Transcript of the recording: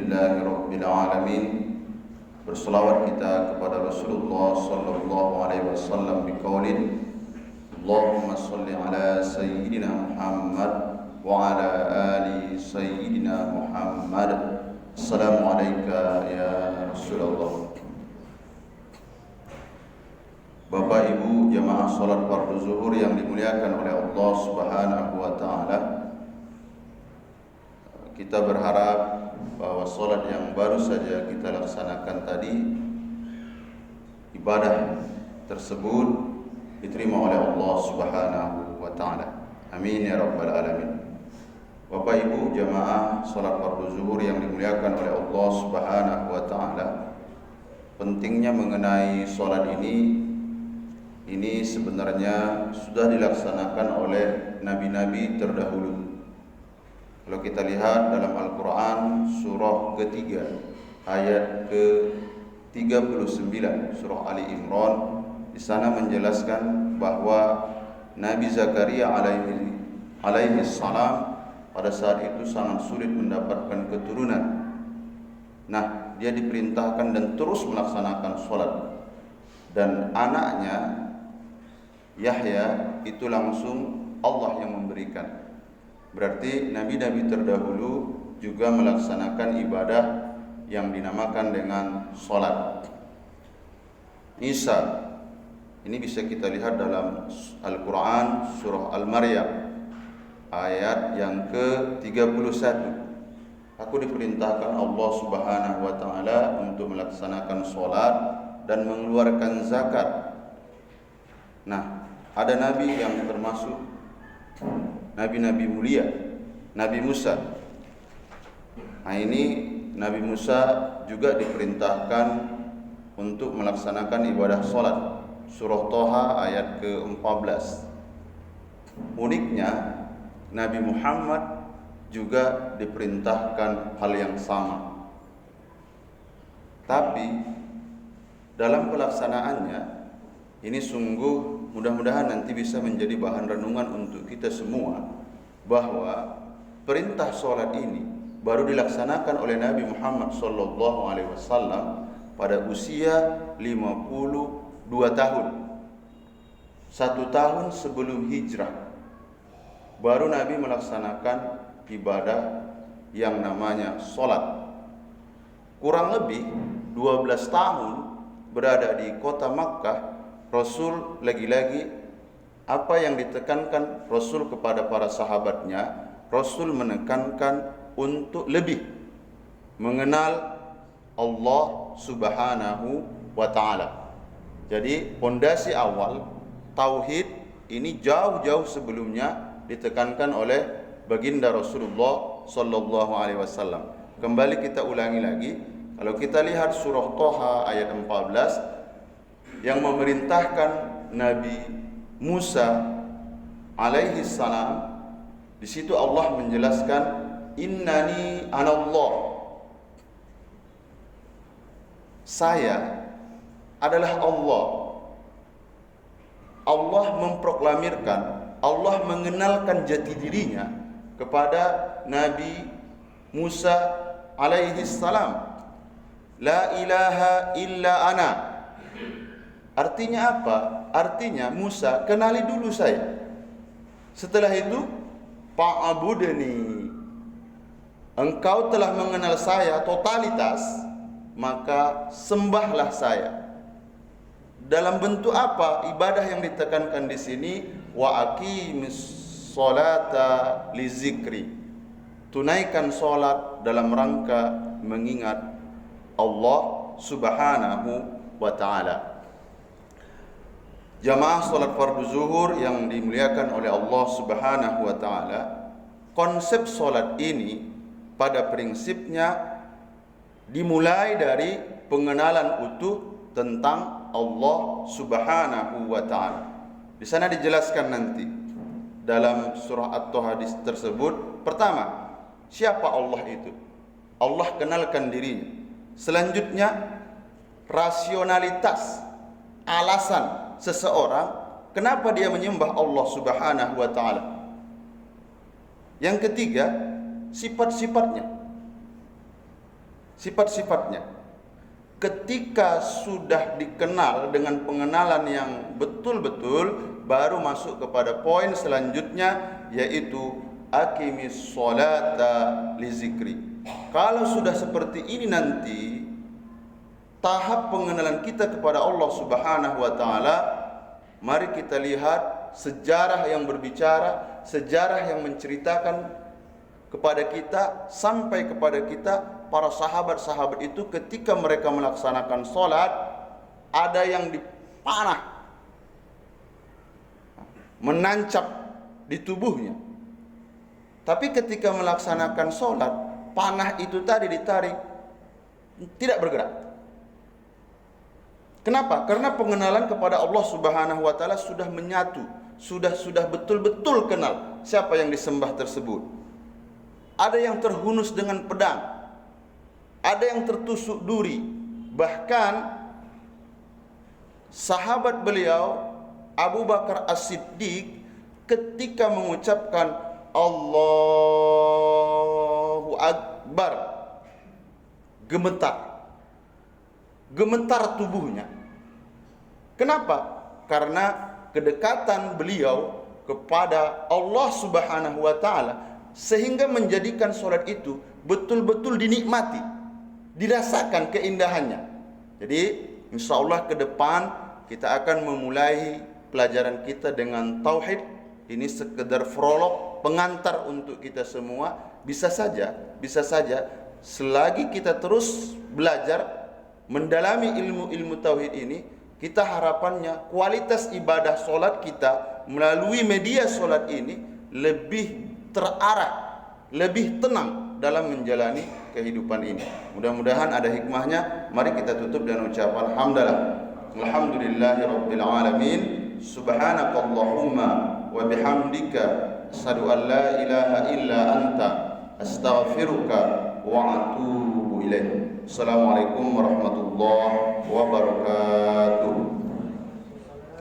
Alhamdulillahi Rabbil Alamin. Berselawat kita kepada Rasulullah sallallahu alaihi wasallam biqaulin Allahumma salli ala Sayyidina Muhammad wa ala ali Sayyidina Muhammad. Assalamualaikum ya Rasulullah. Bapak Ibu jamaah salat fardu zuhur yang dimuliakan oleh Allah Subhanahu wa taala. Kita berharap bahwa salat yang baru saja kita laksanakan tadi, ibadah tersebut diterima oleh Allah Subhanahu wa taala. Amin ya rabbal alamin. Bapak Ibu jamaah salat fardu zuhur yang dimuliakan oleh Allah Subhanahu wa taala, pentingnya mengenai salat ini sebenarnya sudah dilaksanakan oleh nabi-nabi terdahulu. Kalau kita lihat dalam Al-Quran surah ketiga ayat ke-39 surah Ali Imran, di sana menjelaskan bahwa Nabi Zakaria alaihi salam pada saat itu sangat sulit mendapatkan keturunan. Nah, dia diperintahkan dan terus melaksanakan sholat, dan anaknya Yahya itu langsung Allah yang memberikan. Berarti nabi-nabi terdahulu juga melaksanakan ibadah yang dinamakan dengan sholat. Isa, ini bisa kita lihat dalam Al-Quran surah Al-Maryam ayat yang ke-31. Aku diperintahkan Allah Subhanahu wa taala untuk melaksanakan sholat dan mengeluarkan zakat. Nah, ada nabi yang termasuk nabi-nabi mulia, Nabi Musa. Nah, ini Nabi Musa juga diperintahkan untuk melaksanakan ibadah sholat. Surah Toha ayat ke-14. Uniknya, Nabi Muhammad juga diperintahkan hal yang sama. Tapi dalam pelaksanaannya, ini sungguh mudah-mudahan nanti bisa menjadi bahan renungan untuk kita semua, bahwa perintah sholat ini baru dilaksanakan oleh Nabi Muhammad SAW pada usia 52 tahun. 1 tahun sebelum hijrah baru Nabi melaksanakan ibadah yang namanya sholat. Kurang lebih 12 tahun berada di kota Makkah, Rasul lagi-lagi apa yang ditekankan Rasul kepada para sahabatnya, Rasul menekankan untuk lebih mengenal Allah Subhanahu wa taala. Jadi pondasi awal tauhid ini jauh-jauh sebelumnya ditekankan oleh baginda Rasulullah sallallahu alaihi wasallam. Kembali kita ulangi lagi, kalau kita lihat surah Toha ayat 14 yang memerintahkan Nabi Musa alaihi salam, di situ Allah menjelaskan innani anallah, saya adalah Allah. Allah memproklamirkan, Allah mengenalkan jati dirinya kepada Nabi Musa alaihi salam. La ilaha illa ana. Artinya apa? Artinya Musa, kenali dulu saya. Setelah itu, fa'budni. Engkau telah mengenal saya totalitas, maka sembahlah saya. Dalam bentuk apa ibadah yang ditekankan di sini? Wa aqimis sholata li zikri. Tunaikan salat dalam rangka mengingat Allah Subhanahu wa taala. Jamaah salat fardu zuhur yang dimuliakan oleh Allah Subhanahu wa taala, konsep salat ini pada prinsipnya dimulai dari pengenalan utuh tentang Allah Subhanahu wa taala. Di sana dijelaskan nanti dalam surah At-Taha tersebut, pertama, siapa Allah itu? Allah kenalkan dirinya. Selanjutnya, rasionalitas, alasan seseorang kenapa dia menyembah Allah Subhanahu wa taala. Yang ketiga, sifat-sifatnya. sifat-sifatnya. Ketika sudah dikenal dengan pengenalan yang betul-betul, baru masuk kepada poin selanjutnya, yaitu aqimis sholata li zikri. Kalau sudah seperti ini nanti tahap pengenalan kita kepada Allah Subhanahu wa taala, mari kita lihat sejarah yang berbicara, sejarah yang menceritakan kepada kita, sampai kepada kita, para sahabat-sahabat itu ketika mereka melaksanakan sholat, ada yang dipanah, menancap di tubuhnya. Tapi ketika melaksanakan sholat, panah itu tadi ditarik, tidak bergerak. Kenapa? Karena pengenalan kepada Allah Subhanahu wa taala sudah menyatu, sudah betul-betul kenal siapa yang disembah tersebut. Ada yang terhunus dengan pedang, ada yang tertusuk duri. Bahkan sahabat beliau Abu Bakar As-Siddiq ketika mengucapkan Allahu Akbar, gemetar tubuhnya. Kenapa? Karena kedekatan beliau kepada Allah Subhanahu wa taala, sehingga menjadikan sholat itu betul-betul dinikmati, dirasakan keindahannya. Jadi insya Allah ke depan kita akan memulai pelajaran kita dengan tauhid. Ini sekedar prolog, pengantar untuk kita semua. Bisa saja selagi kita terus belajar mendalami ilmu-ilmu tauhid ini, kita harapannya kualitas ibadah sholat kita melalui media sholat ini lebih terarah, lebih tenang dalam menjalani kehidupan ini. Mudah-mudahan ada hikmahnya. Mari kita tutup dengan ucapan hamdalah. Alhamdulillahirabbil alamin. Subhanakallahumma wa bihamdika asyhadu an la ilaha illa anta astaghfiruka wa atubu ilaik. Assalamualaikum warahmatullahi wabarakatuh.